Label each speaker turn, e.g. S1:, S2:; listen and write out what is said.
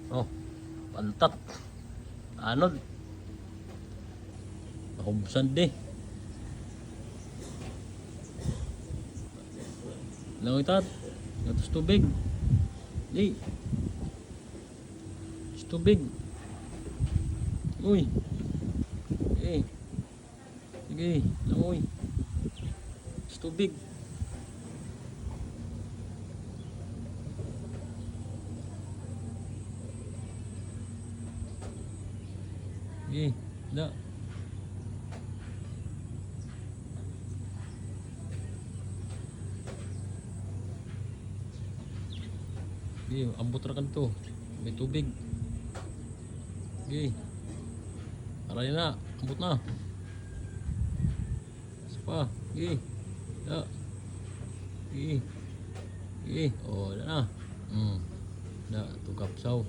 S1: Oh, pantat. Anod. Nakubsan di. Lang itat. Gatos tubig. Di. Tubig. Uy. Eh. Sige, langoy. Tubig. Sige, da. Sige, ambot ra kanto. May tubig. Sige. Aray na, ambot na. Pa, sige. Da. Sige. Sige. Oh, da na. Da, tugap saw.